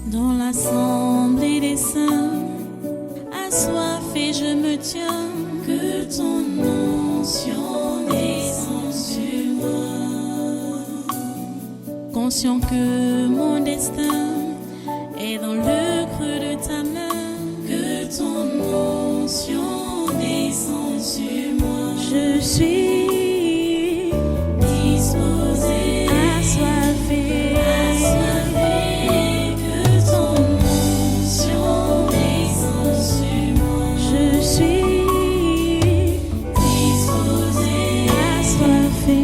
Dans l'assemblée des saints, assoiffé je me tiens, que ton onction descende sur moi. Conscient que mon destin est dans le creux de ta main, que ton onction descende sur moi. Je suis disposé, assoiffé, que ton onction descende sur moi. Je suis disposé, assoiffé,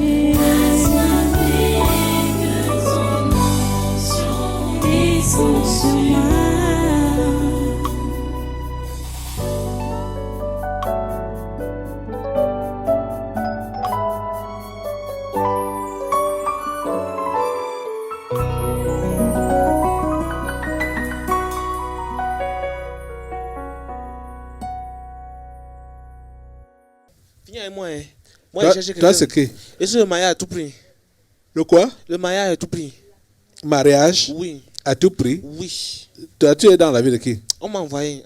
que ton onction descende sur moi. Viens et moi. Toi, J'ai cherché toi, c'est quelqu'un. qui? Et ce mariage à tout prix. Le quoi? Le mariage à tout prix. Mariage Oui, à tout prix. oui. Toi, tu es dans la vie de qui? On m'a envoyé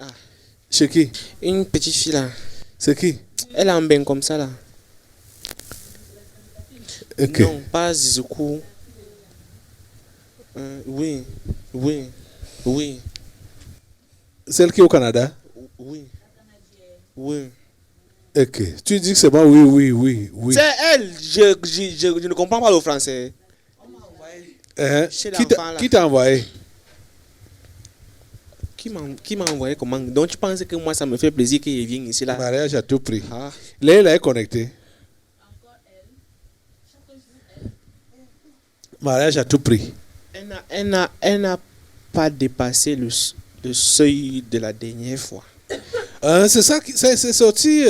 Chez qui? une petite fille là. C'est qui? Elle a un bain comme ça là. Ok. Non, pas Zizoukou. Oui, oui, oui, Celle qui est au Canada? oui. Oui. Ok. Tu dis que c'est bon? Oui, oui, oui. C'est elle. Je ne comprends pas le français. Hein? Chez Qui l'enfant, là. qui t'a envoyé? Qui m'a envoyé comment? Donc tu penses que moi ça me fait plaisir qu'il vienne ici là? Mariage à tout prix. Ah. Léla est connectée. Mariage à tout prix. Elle n'a pas dépassé le seuil de la dernière fois. C'est ça qui c'est sorti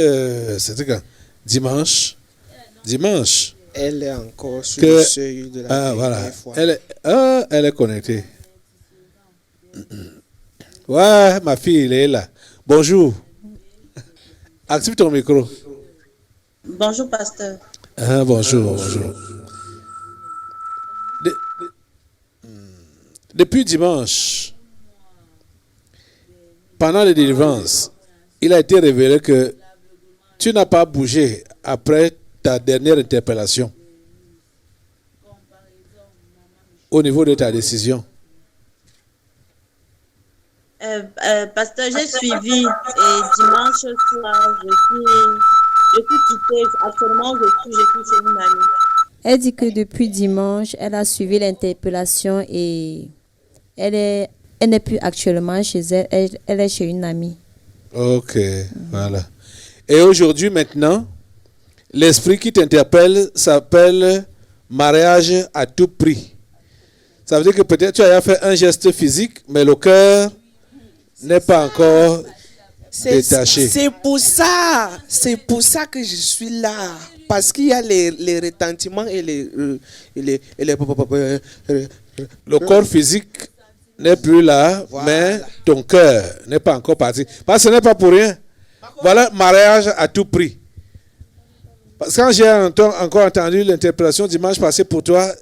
c'était quand? Dimanche. Dimanche. Elle est encore sur Que- le seuil de la dernière Voilà. fois. Elle est connectée. Ouais, ma fille, elle est là. Bonjour. Active ton micro. Bonjour, pasteur. Bonjour, bonjour. Depuis dimanche, pendant les délivrances, il a été révélé que tu n'as pas bougé après ta dernière interpellation au niveau de ta décision. Pasteur, j'ai suivi et dimanche soir, je suis quittée. Actuellement, je suis chez une amie. Elle dit que depuis dimanche, elle a suivi l'interpellation et elle n'est plus actuellement chez elle. Elle est chez une amie. Ok, voilà. Et aujourd'hui, maintenant, l'esprit qui t'interpelle s'appelle mariage à tout prix. Ça veut dire que peut-être tu as fait un geste physique, mais le cœur n'est pas encore détaché. C'est pour ça que je suis là. Parce qu'il y a les retentissements et les Le corps physique n'est plus là, Voilà. mais ton cœur n'est pas encore parti. Parce que ce n'est pas pour rien. Voilà, mariage à tout prix. Parce que quand j'ai encore entendu l'interpellation dimanche passé pour toi,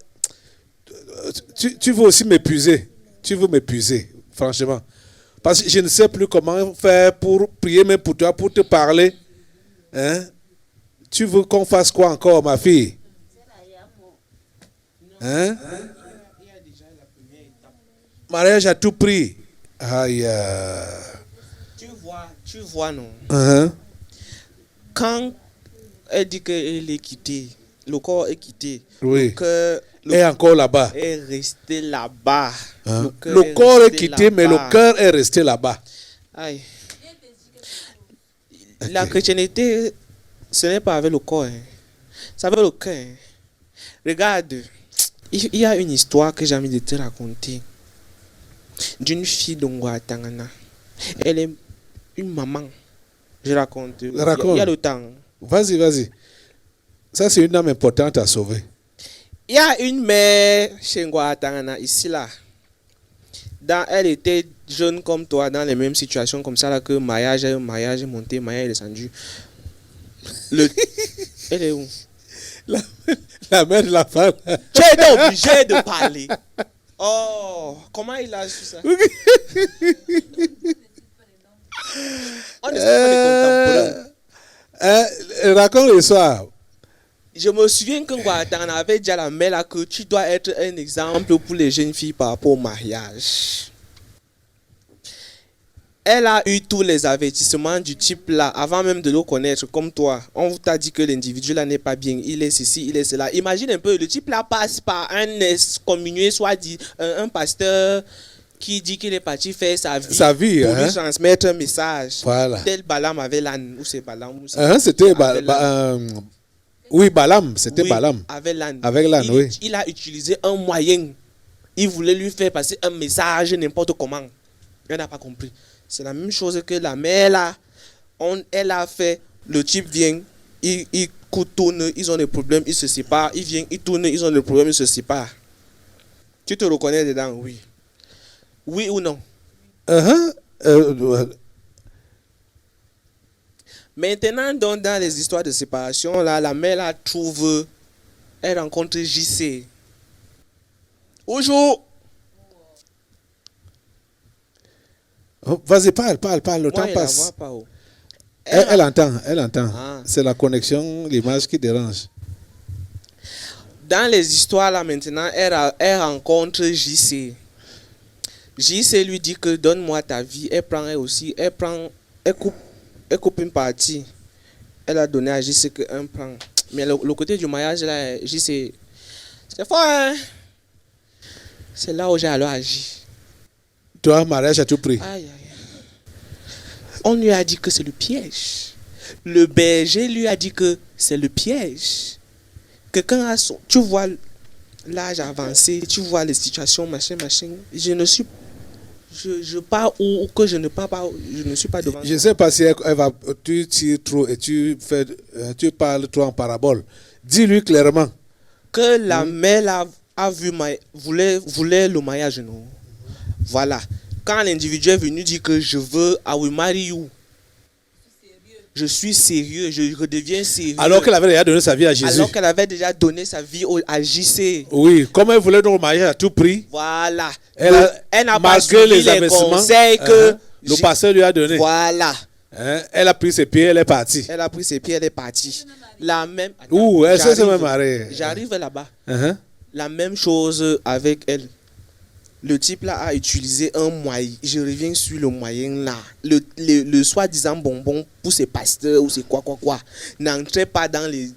tu veux aussi m'épuiser. Tu veux m'épuiser, franchement. Parce que je ne sais plus comment faire pour prier même pour toi, pour te parler. Hein? Tu veux qu'on fasse quoi encore, ma fille? Hein? Mariage à tout prix. Aïe. Tu vois, non? Uh-huh. Quand elle dit qu'elle est quittée, le corps est quitté, Oui. le Et encore là-bas. est resté là-bas. Hein? Le corps est resté quitté, mais là-bas. le cœur est resté là-bas. Aïe. La chrétienté, ce n'est pas avec le corps, hein. C'est avec le cœur. Hein. Regarde, il y a une histoire que j'ai envie de te raconter d'une fille d'Ongwa Tangana. Elle est une maman. Je raconte. Raconte. Il y a le temps. Vas-y, vas-y. Ça, c'est une âme importante à sauver. Il y a une mère chez Ngwa Tangana, ici là. Elle était jeune comme toi, dans les mêmes situations comme ça, là, que mariage est monté, mariage est descendu. Elle est où? La mère de la femme. Tu es obligé de parler. Oh, comment il a su ça? On est des contemporains. Raconte l'histoire. Je me souviens que Guatemala avait dit à la mère là que tu dois être un exemple pour les jeunes filles par rapport au mariage. Elle a eu tous les avertissements du type là, avant même de le connaître, comme toi. On t'a dit que l'individu là n'est pas bien, il est ceci, il est cela. Imagine un peu, le type là passe par un excommunié, soit dit un pasteur qui dit qu'il est parti faire sa vie pour lui transmettre un message. Voilà. Tel Balaam avait l'âne, ou c'est Balaam, ou c'est c'était oui, Balaam, c'était oui, Balaam. avec l'âne. Oui. Il a utilisé un moyen. Il voulait lui faire passer un message n'importe comment. Elle n'a pas compris. C'est la même chose que la mère là. Elle a fait, le type vient, il tourne, ils ont des problèmes, ils se séparent. Il vient, il tourne, ils ont des problèmes, ils se séparent. Tu te reconnais dedans, oui. Oui ou non? Maintenant, dans les histoires de séparation, là, la mère là trouve, elle rencontre JC. Bonjour. Oh, vas-y, parle, le temps passe. Elle entend. Ah. C'est la connexion, l'image qui dérange. Dans les histoires là maintenant, elle rencontre JC. JC lui dit que donne-moi ta vie. Elle coupe une partie. Elle a donné à JC qu'un prend. Mais le côté du mariage là, JC, c'est fort, hein? C'est là où j'ai alors agi. Toi, mariage à tout prix. Aïe. On lui a dit que c'est le piège. Le berger lui a dit que c'est le piège. Quelqu'un a son... Tu vois l'âge avancé, tu vois les situations, machin. Je pars ou que je ne pars pas, je ne suis pas devant. Je ne sais pas si tu tires trop et tu parles trop en parabole. Dis-lui clairement. Que la mère a vu, voulait le mariage, non? Voilà. Quand l'individu est venu dire que je veux, I will marry you. Je suis sérieux, je redeviens sérieux. Alors qu'elle avait déjà donné sa vie à Jésus. Alors qu'elle avait déjà donné sa vie à JC. Oui, comme elle voulait donc marier à tout prix. Voilà. Elle n'a pas suivi les conseils que le pasteur lui a donné. Voilà. Elle a pris ses pieds, elle est partie. La même. Elle s'est même mariée. J'arrive là-bas. La même chose avec elle. Le type là a utilisé un moyen. Je reviens sur le moyen là. Le soi-disant bonbon pour ses pasteurs ou c'est quoi. N'entrait pas dans les.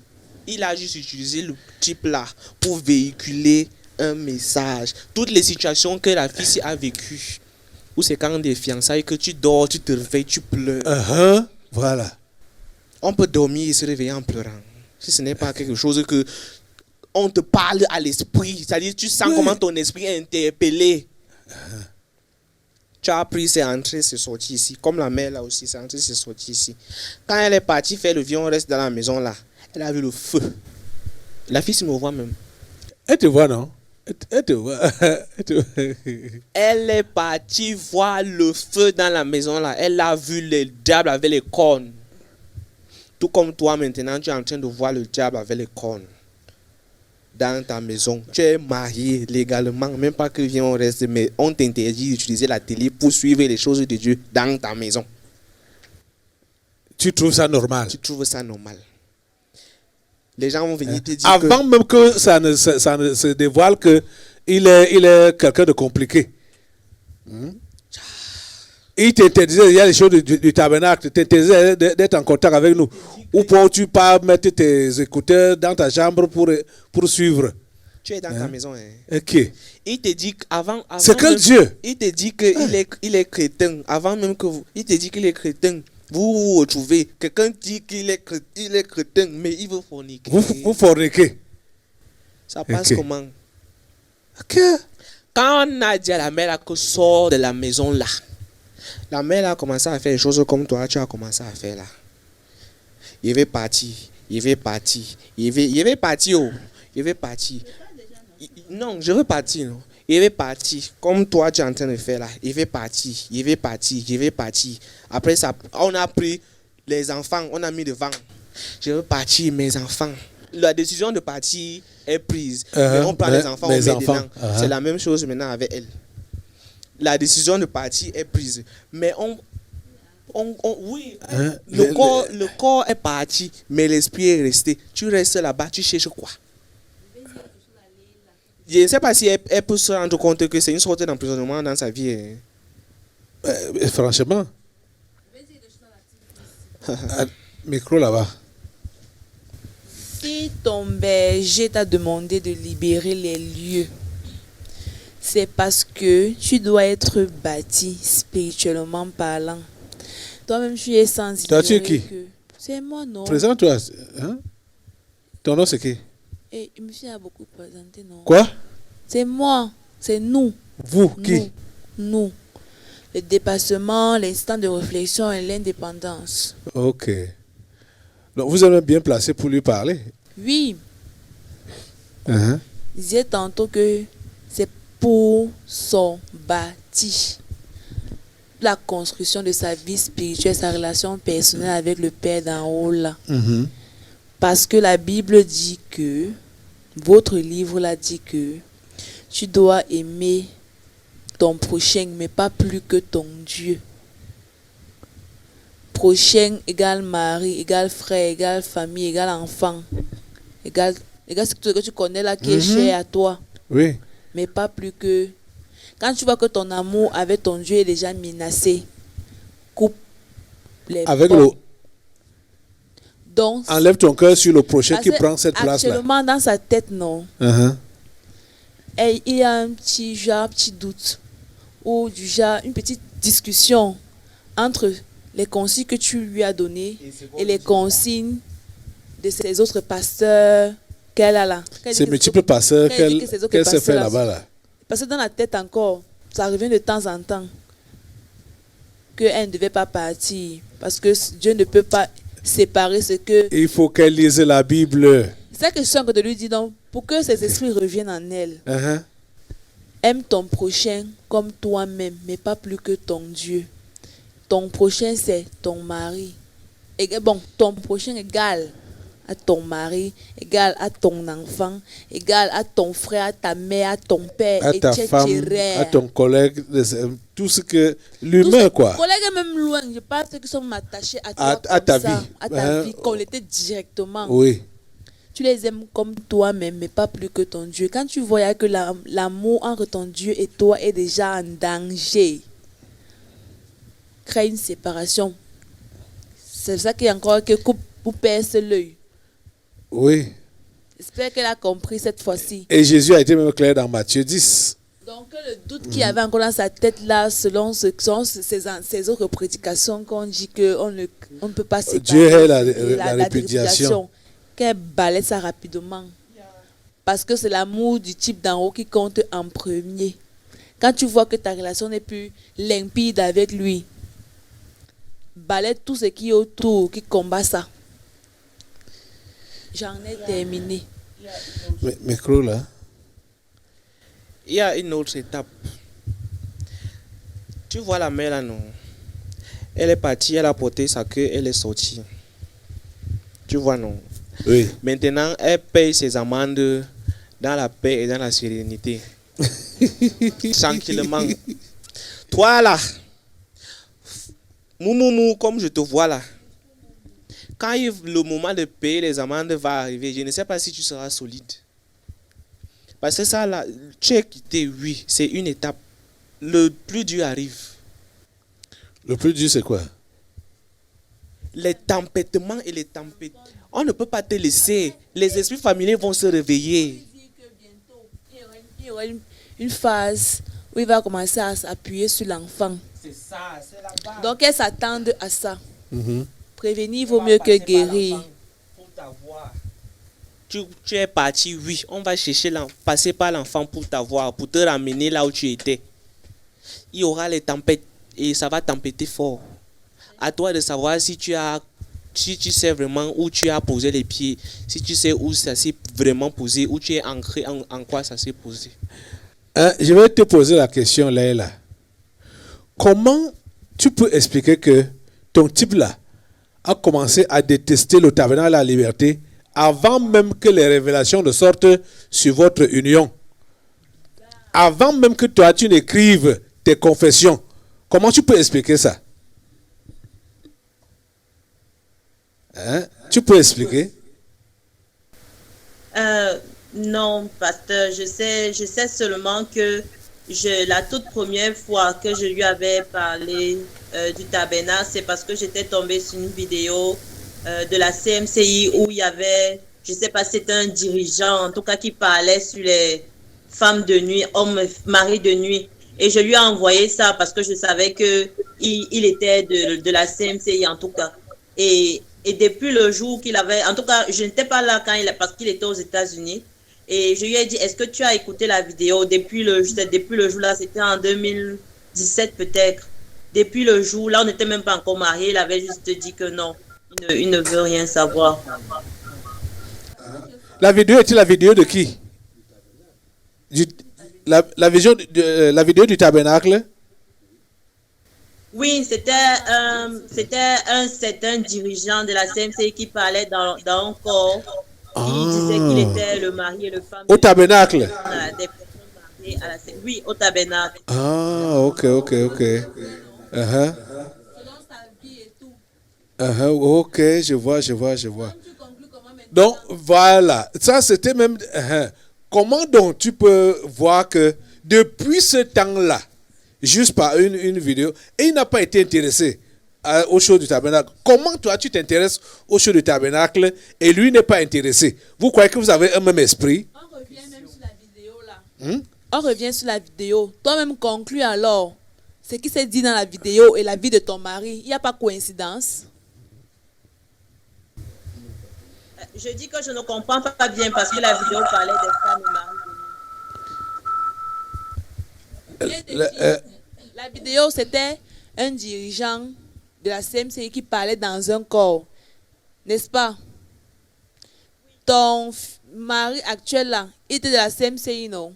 Il a juste utilisé le type là pour véhiculer un message. Toutes les situations que la fille a vécues. Ou c'est quand des fiançailles que tu dors, tu te réveilles, tu pleures. Voilà. On peut dormir et se réveiller en pleurant. Si ce n'est pas quelque chose que. On te parle à l'esprit. C'est-à-dire, tu sens comment ton esprit est interpellé. Tu as pris, c'est entré, c'est sorti ici. Comme la mère là aussi, c'est entré, c'est sorti ici. Quand elle est partie faire le vieux, on reste dans la maison là. Elle a vu le feu. La fille se me voit même. Elle te voit, non? Elle te voit. Elle est partie voir le feu dans la maison là. Elle a vu le diable avec les cornes. Tout comme toi maintenant, tu es en train de voir le diable avec les cornes. Dans ta maison, tu es marié légalement, même pas que viens on reste, mais on t'interdit d'utiliser la télé pour suivre les choses de Dieu dans ta maison. Tu trouves ça normal? Tu trouves ça normal? Les gens vont venir te dire avant même que ça ne se dévoile que il est quelqu'un de compliqué. Il t'interdisait, il y a les choses du tabernacle, il t'interdisait d'être en contact avec nous. Ou pour tu pas mettre tes écouteurs dans ta chambre pour suivre. Tu es dans ta maison. Ok. Il te dit qu'avant. C'est quel Dieu? Il te dit qu'il est chrétien. Avant même que vous. Il te dit qu'il est chrétien. Vous retrouvez. Quelqu'un dit qu'il est chrétien, mais il veut forniquer. Vous forniquez. Ça passe comment? Ok. Quand on a dit à la mère que sort de la maison là. La mère a commencé à faire des choses comme toi, tu as commencé à faire là. Il veut partir. Non, je veux partir. Non. Il veut partir. Comme toi, tu es en train de faire là. Il veut partir. Après ça, on a pris les enfants, on a mis devant. Je veux partir, mes enfants. la décision de partir est prise. Mais on prend les enfants, on met dedans. C'est la même chose maintenant avec elle. La décision de partir est prise. Mais oui, le corps est parti, mais l'esprit est resté. Tu restes là-bas, tu cherches quoi? Je ne sais pas si elle peut se rendre compte que c'est une sorte d'emprisonnement dans sa vie. Franchement. Micro là-bas. Si ton berger t'a demandé de libérer les lieux, c'est parce que tu dois être bâti spirituellement parlant. Toi-même, tu es sans ignorer. Toi, tu es qui? C'est moi, non? Présente-toi. Hein? Ton nom, c'est qui? Et il me a beaucoup présenté, non? Quoi? C'est moi. C'est nous. Vous, qui? Nous. Le dépassement, l'instant de réflexion et l'indépendance. Ok. Donc, vous êtes bien placé pour lui parler? Oui. Je disais tantôt que c'est pour son bâti. La construction de sa vie spirituelle, sa relation personnelle avec le Père d'en haut là. Parce que la Bible dit que, votre livre l'a dit que, tu dois aimer ton prochain, mais pas plus que ton Dieu. Prochain égale mari, égale frère, égale famille, égale enfant, égale ce que tu connais là qui est cher à toi. Oui. Mais pas plus que... Quand tu vois que ton amour avec ton Dieu est déjà menacé, coupe les ponts. Donc, enlève ton cœur sur le prochain qui prend cette place-là. Actuellement, dans sa tête, non. Et il y a un petit doute, ou du genre, une petite discussion entre les consignes que tu lui as données et les consignes de ses autres pasteurs qu'elle a là. Ces multiples pasteurs qu'elle s'est fait là-bas là. Parce que dans la tête encore, ça revient de temps en temps qu'elle ne devait pas partir. Parce que Dieu ne peut pas séparer ce que... Il faut qu'elle lise la Bible. C'est ça que je suis en train de lui dire. Donc, pour que ces esprits reviennent en elle. Aime ton prochain comme toi-même, mais pas plus que ton Dieu. Ton prochain, c'est ton mari. Et bon, ton prochain égal à ton mari, égal à ton enfant, égal à ton frère, à ta mère, à ton père, à ta femme, à ton collègue, tout ce que l'humain quoi. Collègue est même loin, je pense qu'ils sont attachés à toi, à ta vie, à ta vie, qu'on l'était directement. Oui. Tu les aimes comme toi-même, mais pas plus que ton Dieu. Quand tu vois que l'amour entre ton Dieu et toi est déjà en danger, crée une séparation. C'est ça qui est encore que coupe ou perce l'œil. Oui. J'espère qu'elle a compris cette fois-ci. Et Jésus a été même clair dans Matthieu 10. Donc le doute qu'il y avait encore dans sa tête là, selon ce que sont ces autres prédications qu'on dit qu'on ne peut pas séparer. Dieu est la répudiation. Qu'elle balaie ça rapidement. Parce que c'est l'amour du type d'en haut qui compte en premier. Quand tu vois que ta relation n'est plus limpide avec lui, balaie tout ce qui est autour, qui combat ça. J'en ai terminé. Micro là. Il y a une autre étape. Tu vois la mère là, non? Elle est partie, elle a porté sa queue, elle est sortie. Tu vois, non? Oui. Maintenant, elle paye ses amendes dans la paix et dans la sérénité. Tranquillement. Toi là, moumoumou, comme je te vois là, quand le moment de payer les amendes va arriver, je ne sais pas si tu seras solide. Parce que ça là, tu es quitté, oui, c'est une étape. Le plus dur arrive. Le plus dur c'est quoi? Les tempêtements et les tempêtes. On ne peut pas te laisser. Les esprits familiers vont se réveiller. Il y aura une phase où il va commencer à s'appuyer sur l'enfant. C'est ça, c'est là-bas. Donc elles s'attendent à ça. Prévenir vaut mieux que guérir. Tu es parti, oui. On va chercher passer par l'enfant pour t'avoir, pour te ramener là où tu étais. Il y aura les tempêtes et ça va tempêter fort. À toi de savoir si tu sais vraiment où tu as posé les pieds, si tu sais où ça s'est vraiment posé, où tu es ancré, en quoi ça s'est posé. Je vais te poser la question, Leila. Comment tu peux expliquer que ton type là a commencé à détester le tabernacle de la liberté avant même que les révélations ne sortent sur votre union. Avant même que toi, tu n'écrives tes confessions. Comment tu peux expliquer ça? Hein? Tu peux expliquer? Non, pasteur, je sais seulement que la toute première fois que je lui avais parlé du tabernacle, c'est parce que j'étais tombée sur une vidéo de la CMCI où il y avait, je sais pas, c'était un dirigeant, en tout cas, qui parlait sur les femmes de nuit, hommes, maris de nuit. Et je lui ai envoyé ça parce que je savais que il était de la CMCI, en tout cas. Et depuis le jour qu'il avait, en tout cas, je n'étais pas là parce qu'il était aux États-Unis. Et je lui ai dit, est-ce que tu as écouté la vidéo depuis le jour là, c'était en 2017 peut-être. Depuis le jour là, on n'était même pas encore mariés, il avait juste dit que non, il ne veut rien savoir. La vidéo était la vidéo de qui? La vidéo du tabernacle? Oui, c'était un certain dirigeant de la CMC qui parlait dans un corps. Il disait qu'il était le mari et le femme. Au tabernacle? Des personnes mariées à oui, au tabernacle. Ah, ok. Uh-huh. Ok, je vois. Donc, voilà. Ça, c'était même... Comment donc tu peux voir que depuis ce temps-là, juste par une vidéo, et il n'a pas été intéressé aux choses du tabernacle. Comment toi, tu t'intéresses aux choses du tabernacle et lui n'est pas intéressé? Vous croyez que vous avez un même esprit? On revient même sur la vidéo là. On revient sur la vidéo. Toi-même conclus alors ce qui s'est dit dans la vidéo et la vie de ton mari. Il n'y a pas coïncidence? Je dis que je ne comprends pas bien parce que la vidéo parlait des femmes et maris. La vidéo, c'était un dirigeant de la CMCI qui parlait dans un corps. N'est-ce pas? Ton mari actuel là, il était de la CMCI, non?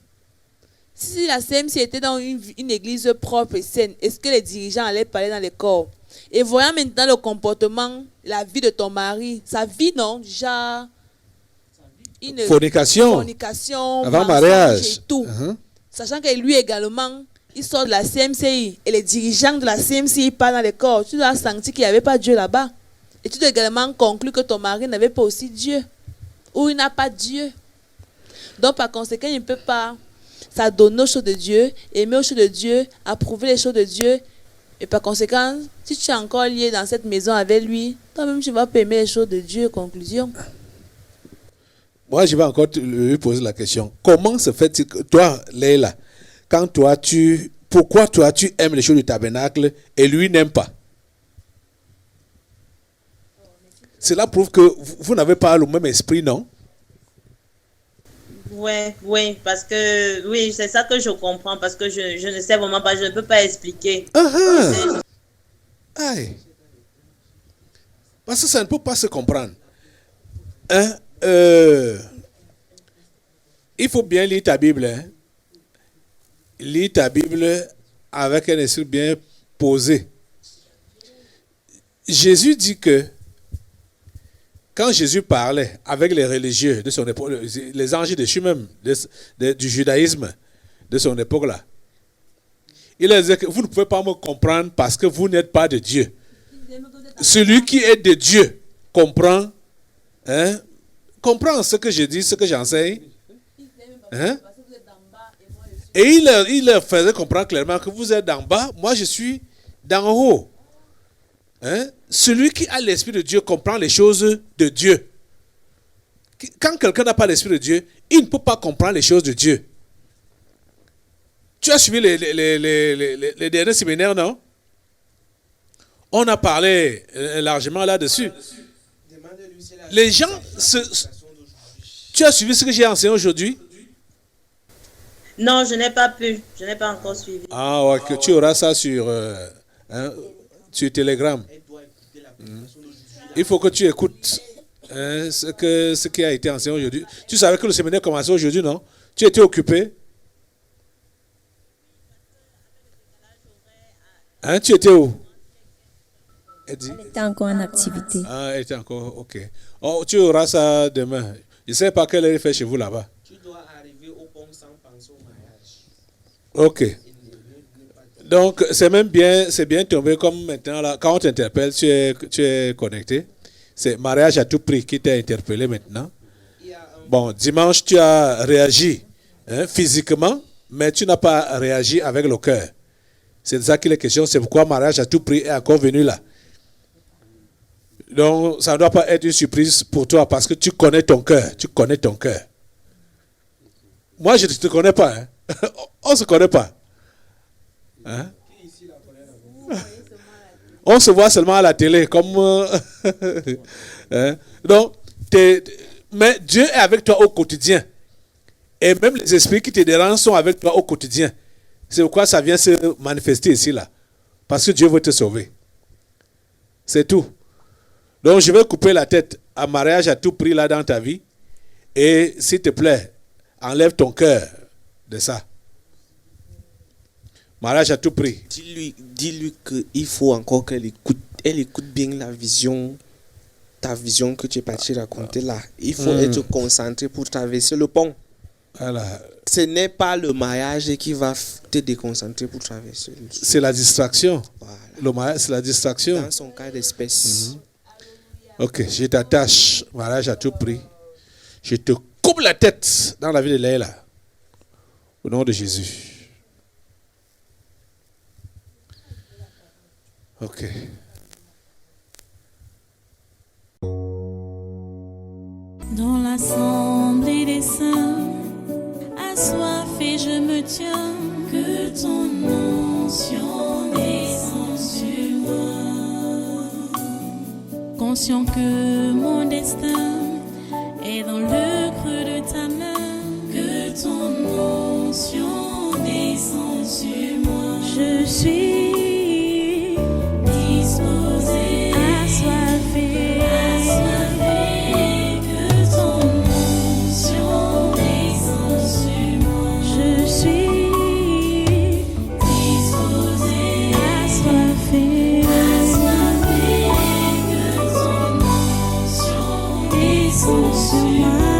Si la CMCI était dans une église propre et saine, est-ce que les dirigeants allaient parler dans les corps? Et voyant maintenant le comportement, la vie de ton mari, sa vie, non? Déjà, fornication avant mariage. Et tout. Sachant que lui également, il sort de la CMCI et les dirigeants de la CMCI parlent dans les corps. Tu dois sentir qu'il n'y avait pas Dieu là-bas. Et tu dois également conclure que ton mari n'avait pas aussi Dieu. Ou il n'a pas Dieu. Donc par conséquent, il ne peut pas s'adonner aux choses de Dieu, aimer aux choses de Dieu, approuver les choses de Dieu. Et par conséquent, si tu es encore lié dans cette maison avec lui, toi-même tu vas pas aimer les choses de Dieu. Conclusion. Moi, je vais encore lui poser la question. Comment se fait-il que toi, Leila, quand pourquoi toi tu aimes les choses du tabernacle et lui n'aime pas? Cela prouve que vous n'avez pas le même esprit, non? Oui, parce que oui, c'est ça que je comprends, parce que je ne sais vraiment pas, je ne peux pas expliquer. Aïe. Parce que ça ne peut pas se comprendre. Il faut bien lire ta Bible. Lis ta Bible avec un esprit bien posé. Jésus dit que quand Jésus parlait avec les religieux de son époque, les anges même du judaïsme de son époque-là, il leur disait que vous ne pouvez pas me comprendre parce que vous n'êtes pas de Dieu. Celui qui est de Dieu comprend ce que je dis, ce que j'enseigne. Et il leur faisait comprendre clairement que vous êtes d'en bas, moi je suis d'en haut. Celui qui a l'esprit de Dieu comprend les choses de Dieu. Quand quelqu'un n'a pas l'esprit de Dieu, il ne peut pas comprendre les choses de Dieu. Tu as suivi les derniers séminaires, non? On a parlé largement là-dessus. Les gens, tu as suivi ce que j'ai enseigné aujourd'hui? Non, je n'ai pas pu. Je n'ai pas encore suivi. Ah, ouais, que tu auras ça sur Telegram. Il faut que tu écoutes ce qui a été enseigné aujourd'hui. Tu savais que le séminaire commençait aujourd'hui, non? Tu étais occupé? Tu étais où? Elle dit. Elle était encore en activité. Ah, elle était encore, ok. Oh, tu auras ça demain. Je ne sais pas quelle heure il fait chez vous là-bas. Tu dois arriver au pont sans penser au mariage. Ok. Donc, c'est bien tombé comme maintenant, là, quand on t'interpelle, tu es connecté. C'est mariage à tout prix qui t'a interpellé maintenant. Bon, dimanche, tu as réagi physiquement, mais tu n'as pas réagi avec le cœur. C'est de ça qu'il est question. C'est pourquoi mariage à tout prix est encore venu là. Donc, ça ne doit pas être une surprise pour toi parce que tu connais ton cœur. Tu connais ton cœur. Moi, je ne te connais pas. Hein. On ne se connaît pas. Hein? On se voit seulement à la télé. Comme, hein? Donc, mais Dieu est avec toi au quotidien. Et même les esprits qui te dérangent sont avec toi au quotidien. C'est pourquoi ça vient se manifester ici, là. Parce que Dieu veut te sauver. C'est tout. Donc, je vais couper la tête à mariage à tout prix là dans ta vie. Et s'il te plaît, enlève ton cœur de ça. Mariage à tout prix. Dis-lui qu'il faut encore qu'elle écoute. Elle écoute bien la vision, ta vision que tu es parti raconter là. Il faut être concentré pour traverser le pont. Voilà. Ce n'est pas le mariage qui va te déconcentrer pour traverser. C'est la distraction. Voilà. Le mariage, c'est la distraction. Dans son cas d'espèce. Ok, je t'attache, mariage à tout prix. Je te coupe la tête dans la vie de Leila. Au nom de Jésus. Ok. Dans l'assemblée des saints, assoiffé je me tiens, que ton onction descende sur moi. Conscient que mon destin est dans le creux de ta main, que ton onction descende sur moi. Je suis disposé, assoiffé, que ton onction descende sur moi. Je suis disposé, assoiffé, que ton onction descende sur moi.